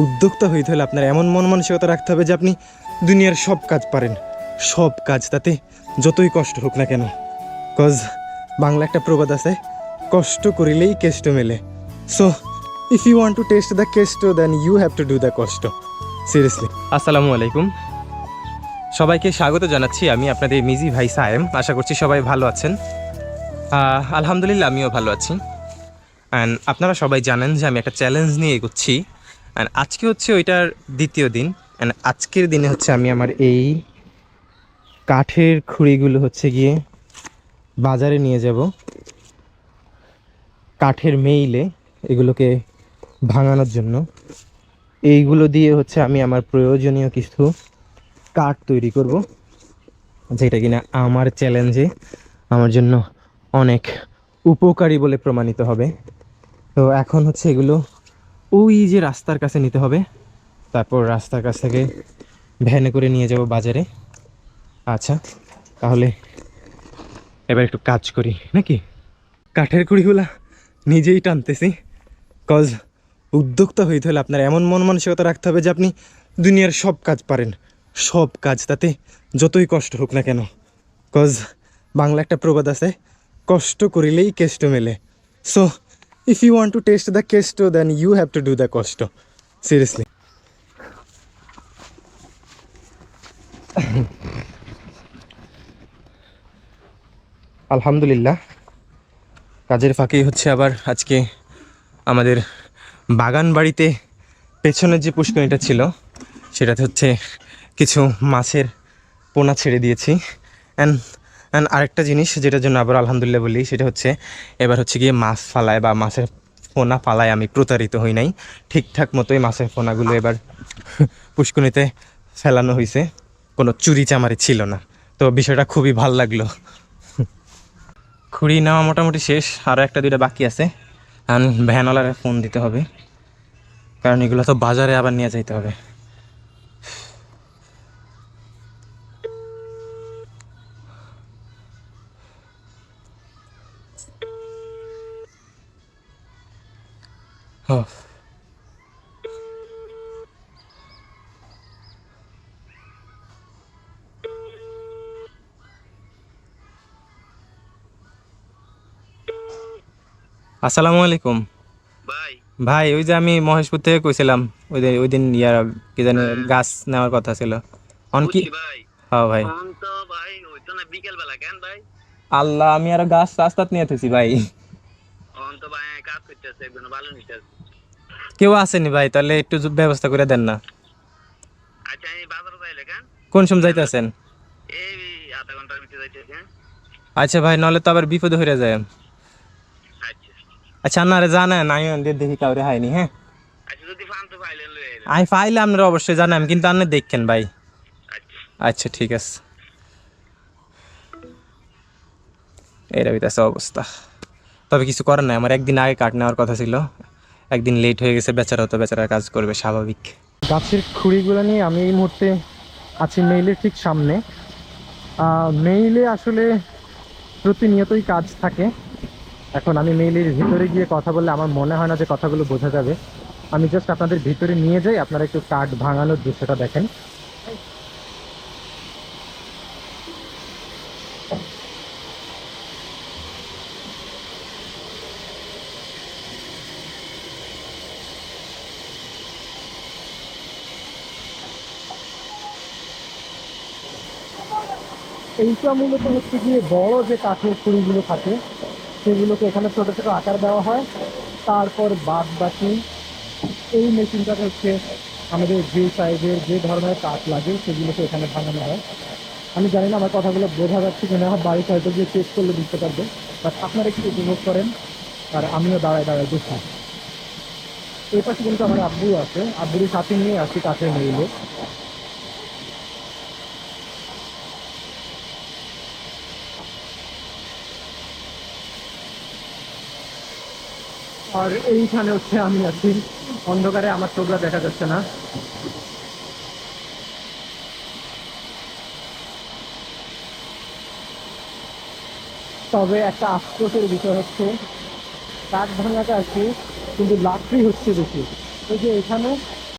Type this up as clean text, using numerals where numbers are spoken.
উদ্যোক্তা হইতে হলে আপনার এমন মন মানসিকতা রাখতে হবে যে আপনি দুনিয়ার সব কাজ পারেন, সব কাজ, তাতে যতই কষ্ট হোক না কেন। কজ বাংলা একটা প্রবাদ আছে, কষ্ট করিলেই কেষ্ট মেলে। So if you want to taste the Keshto then you have to do the কষ্ট, সিরিয়াসলি। আসসালামু আলাইকুম, সবাইকে স্বাগত জানাচ্ছি। আমি আপনাদের মিজি ভাই সায়েম। আশা করছি সবাই ভালো আছেন। আলহামদুলিল্লাহ আমিও ভালো আছি। অ্যান্ড আপনারা সবাই জানেন যে আমি একটা চ্যালেঞ্জ নিয়ে এগোচ্ছি। অ্যান্ড আজকে হচ্ছে ওইটার দ্বিতীয় দিন। অ্যান্ড আজকের দিনে হচ্ছে আমি আমার এই কাঠের খুঁড়িগুলো হচ্ছে গিয়ে বাজারে নিয়ে যাব, কাঠের মেইলে এগুলোকে ভাঙানোর জন্য। এইগুলো দিয়ে হচ্ছে আমি আমার প্রয়োজনীয় কিছু কাঠ তৈরি করব, যেটা কিনা আমার চ্যালেঞ্জে আমার জন্য অনেক উপকারী বলে প্রমাণিত হবে। তো এখন হচ্ছে এগুলো ওই যে রাস্তার কাছে নিতে হবে, তারপর রাস্তার কাছ থেকে ভ্যানে করে নিয়ে যাব বাজারে। আচ্ছা, তাহলে এবার একটু কাজ করি নাকি। কাঠের কুড়িগুলা নিজেই টানতেছি, কজ উদ্যোক্তা হইতে হলে আপনার এমন মন মানসিকতা রাখতে হবে যে আপনি দুনিয়ার সব কাজ পারেন, সব কাজ, তাতে যতই কষ্ট হোক না কেন। কজ বাংলা একটা প্রবাদ আছে, কষ্ট করিলেই কেষ্ট মেলে। So if you want to taste the Keshto then you have to do the কষ্ট, সিরিয়াসলি। আলহামদুলিল্লাহ, কাজের ফাঁকেই হচ্ছে আবার আজকে আমাদের বাগান বাড়িতে পেছনের যে পুষ্করিণীটা ছিল সেটাতে হচ্ছে কিছু মাছের পোনা ছেড়ে দিয়েছি। অ্যান্ড আরেকটা জিনিস যেটার জন্য আবার আলহামদুলিল্লাহ বলি, সেটা হচ্ছে এবার হচ্ছে গিয়ে মাছ ফালায় বা মাছের পোনা ফালায় আমি প্রতারিত হই নাই। ঠিকঠাক মতোই মাছের পোনাগুলো এবার পুষ্করিণীতে ফেলানো হয়েছে, কোনো চুরি চামারি ছিল না। তো বিষয়টা খুবই ভাল লাগলো। খুঁড়ি নেওয়া মোটামুটি শেষ, আরও একটা দুইটা বাকি আছে। আর ভ্যানওয়ালারে ফোন দিতে হবে, কারণ এগুলো তো বাজারে আবার নিয়ে যাইতে হবে। আসসালামু আলাইকুম ভাই। ওই যে আমি মহেশপুর থেকে কইছিলাম, ওই দিন ইয়ার কি জানি গাছ নেওয়ার কথা ছিল। অন কি? হ্যাঁ ভাই। আল্লাহ, আমি আর গাছ রাস্তাত নিয়ে থেছি ভাই। কেউ আসেনি ভাই, তাহলে একটু ব্যবস্থা করে দেন না। কোন সময় যাইতেছেন? আচ্ছা ভাই, নাহলে তো আবার বিপদে হয়ে যায়। আচ্ছা, আপনারা জানেন আমি দেখি কাউরে হাইনি। হ্যাঁ, আমি ফাইলে আপনারা অবশ্যই জানাম, কিন্তু আপনি দেখেন ভাই। আচ্ছা ঠিক আছে। এর ভিতরে অবস্থা, তবে কিছু করার নাই। আমার একদিন আগে কাট নেওয়ার কথা ছিল, একদিন লেট হয়ে গেছে। বেচারা তো বেচারার কাজ করবে, স্বাভাবিক। গাছের খুঁড়িগুলো নিয়ে আমি এই মুহূর্তে আছি মেইলের ঠিক সামনে। মেইলে আসলে প্রতিনিয়তই কাজ থাকে। এখন আমি মেইলের ভিতরে গিয়ে কথা বললে আমার মনে হয় না যে কথাগুলো বোঝা যাবে। আমি জাস্ট আপনাদের ভিতরে নিয়ে যাই, আপনারা একটু কাঠ ভাঙানোর দৃশ্যটা দেখেন। এইটা মূলত হচ্ছে গিয়ে বড় যে কাঠের খুঁড়িগুলো থাকে সেগুলোকে এখানে ছোটো ছোটো আকার দেওয়া হয়। তারপর বাদ বাকি এই মেশিনটাতে হচ্ছে আমাদের যে সাইজের যে ধরনের কাঠ লাগে সেগুলোকে এখানে ভাঙানো হয়। আমি জানি না আমার কথাগুলো বোঝা যাচ্ছে কিনা, বাড়িতে হয়তো গিয়ে চেক করলে বুঝতে পারবে। বাট আপনারা একটু উপভোগ করেন, আর আমিও দাঁড়ায় দাঁড়ায় দেখি। এই পাশে কিন্তু আমার আব্বু আছে, আব্বুর সাথে নিয়ে আসি কাঠের মেইলে। আর এইখানে হচ্ছে আমি আছি, অন্ধকারে আমার চোখটা দেখা যাচ্ছে না। তবে একটা আফসোসের বিষয় হচ্ছে কাঠ ভাঙাটা আসছে কিন্তু লাকড়ি হচ্ছে বেশি। এই যে এখানে